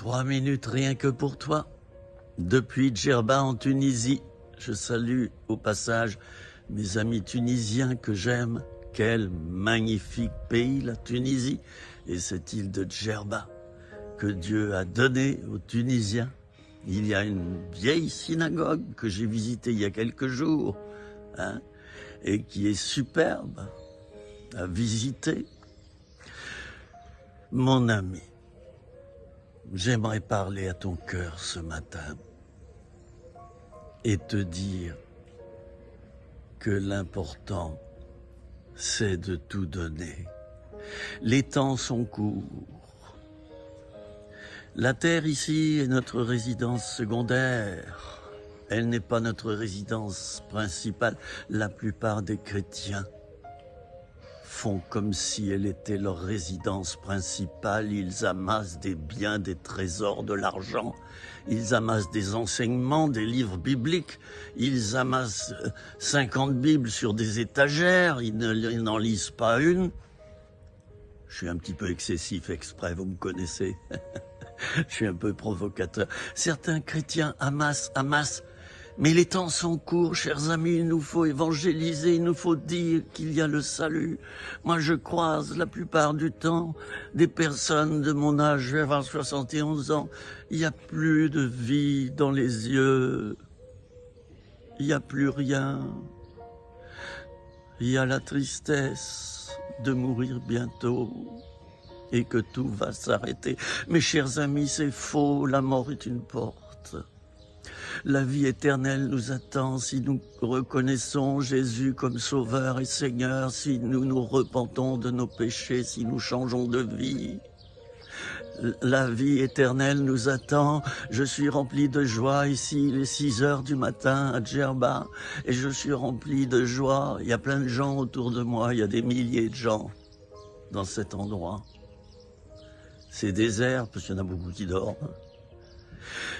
3 minutes rien que pour toi. Depuis Djerba en Tunisie, je salue au passage mes amis tunisiens que j'aime. Quel magnifique pays la Tunisie et cette île de Djerba que Dieu a donnée aux Tunisiens. Il y a une vieille synagogue que j'ai visitée il y a quelques jours et qui est superbe à visiter. Mon ami, j'aimerais parler à ton cœur ce matin et te dire que l'important, c'est de tout donner. Les temps sont courts. La terre ici est notre résidence secondaire. Elle n'est pas notre résidence principale. La plupart des chrétiens font comme si elle était leur résidence principale. Ils amassent des biens, des trésors, de l'argent. Ils amassent des enseignements, des livres bibliques. Ils amassent 50 Bibles sur des étagères. Ils n'en lisent pas une. Je suis un petit peu excessif exprès, vous me connaissez. Je suis un peu provocateur. Certains chrétiens amassent, mais les temps sont courts, chers amis, il nous faut évangéliser, il nous faut dire qu'il y a le salut. Moi, je croise la plupart du temps des personnes de mon âge, je vais avoir 71 ans, il n'y a plus de vie dans les yeux, il n'y a plus rien, il y a la tristesse de mourir bientôt et que tout va s'arrêter. Mes chers amis, c'est faux, la mort est une porte. La vie éternelle nous attend si nous reconnaissons Jésus comme Sauveur et Seigneur, si nous nous repentons de nos péchés, si nous changeons de vie. La vie éternelle nous attend. Je suis rempli de joie ici, il est 6 heures du matin à Djerba, et je suis rempli de joie. Il y a plein de gens autour de moi, il y a des milliers de gens dans cet endroit. C'est désert, parce qu'il y en a beaucoup qui dorment.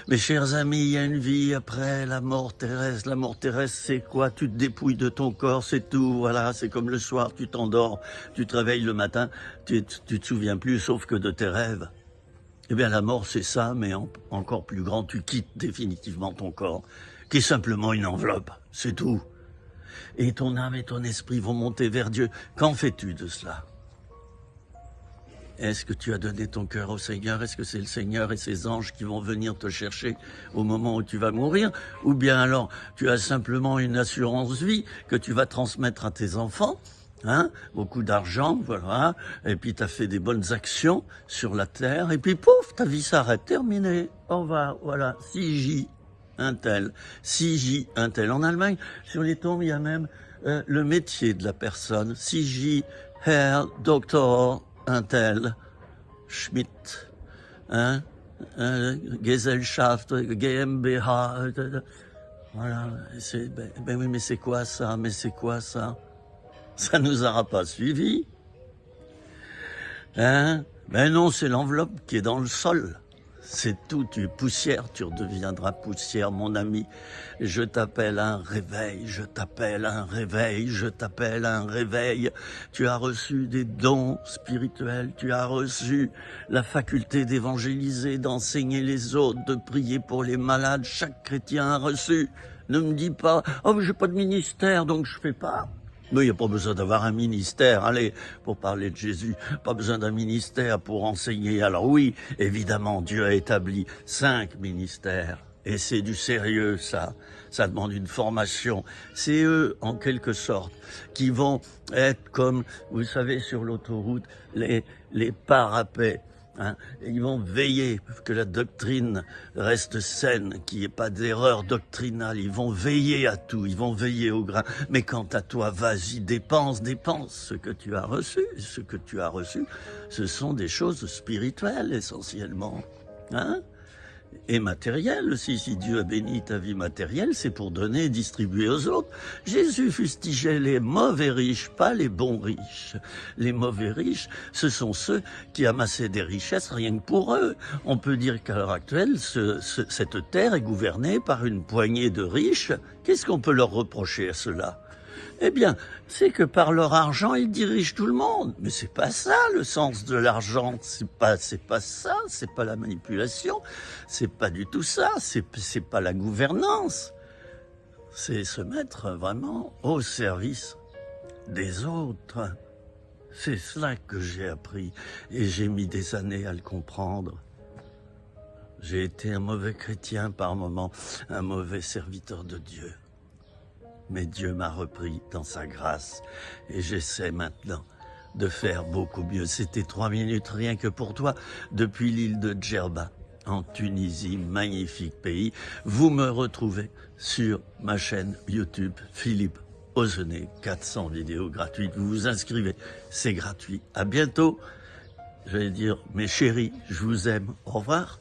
Mes chers amis, il y a une vie après la mort terrestre. La mort terrestre, c'est quoi? Tu te dépouilles de ton corps, c'est tout. Voilà, c'est comme le soir, tu t'endors, tu te réveilles le matin, tu te souviens plus, sauf que de tes rêves. Eh bien, la mort, c'est ça, mais encore plus grand, tu quittes définitivement ton corps, qui est simplement une enveloppe, c'est tout. Et ton âme et ton esprit vont monter vers Dieu. Qu'en fais-tu de cela? Est-ce que tu as donné ton cœur au Seigneur? Est-ce que c'est le Seigneur et ses anges qui vont venir te chercher au moment où tu vas mourir? Ou bien alors, tu as simplement une assurance vie que tu vas transmettre à tes enfants, beaucoup d'argent, voilà, et puis tu as fait des bonnes actions sur la terre, et puis pouf, ta vie s'arrête, terminée, au revoir, voilà, 6J, un tel. En Allemagne, sur les tombes, il y a même le métier de la personne, 6J, Herr, Doctor, un tel, Schmidt, Gesellschaft, GmbH, voilà, ben oui, mais c'est quoi ça? Ça nous aura pas suivi, Ben non, c'est l'enveloppe qui est dans le sol. C'est tout, tu es poussière, tu redeviendras poussière, mon ami. Je t'appelle à un réveil, je t'appelle à un réveil, je t'appelle à un réveil. Tu as reçu des dons spirituels, tu as reçu la faculté d'évangéliser, d'enseigner les autres, de prier pour les malades. Chaque chrétien a reçu. Ne me dis pas, oh mais j'ai pas de ministère, donc je fais pas. Mais il n'y a pas besoin d'avoir un ministère, allez, pour parler de Jésus, pas besoin d'un ministère pour enseigner. Alors oui, évidemment, Dieu a établi 5 ministères, et c'est du sérieux ça demande une formation. C'est eux, en quelque sorte, qui vont être comme, vous savez, sur l'autoroute, les parapets. Ils vont veiller que la doctrine reste saine, qu'il n'y ait pas d'erreur doctrinale. Ils vont veiller à tout, ils vont veiller au grain. Mais quant à toi, vas-y, dépense ce que tu as reçu. Ce que tu as reçu, ce sont des choses spirituelles essentiellement, et matériel aussi. Si Dieu a béni ta vie matérielle, c'est pour donner et distribuer aux autres. Jésus fustigeait les mauvais riches, pas les bons riches. Les mauvais riches, ce sont ceux qui amassaient des richesses rien que pour eux. On peut dire qu'à l'heure actuelle, cette terre est gouvernée par une poignée de riches. Qu'est-ce qu'on peut leur reprocher à cela? Eh bien, c'est que par leur argent, ils dirigent tout le monde. Mais c'est pas ça le sens de l'argent. C'est pas ça. C'est pas la manipulation. C'est pas du tout ça. C'est pas la gouvernance. C'est se mettre vraiment au service des autres. C'est cela que j'ai appris et j'ai mis des années à le comprendre. J'ai été un mauvais chrétien par moments, un mauvais serviteur de Dieu. Mais Dieu m'a repris dans sa grâce et j'essaie maintenant de faire beaucoup mieux. C'était 3 minutes rien que pour toi depuis l'île de Djerba en Tunisie, magnifique pays. Vous me retrouvez sur ma chaîne YouTube Philippe Ozenet, 400 vidéos gratuites. Vous vous inscrivez, c'est gratuit. À bientôt. J'allais dire, mes chéris, je vous aime. Au revoir.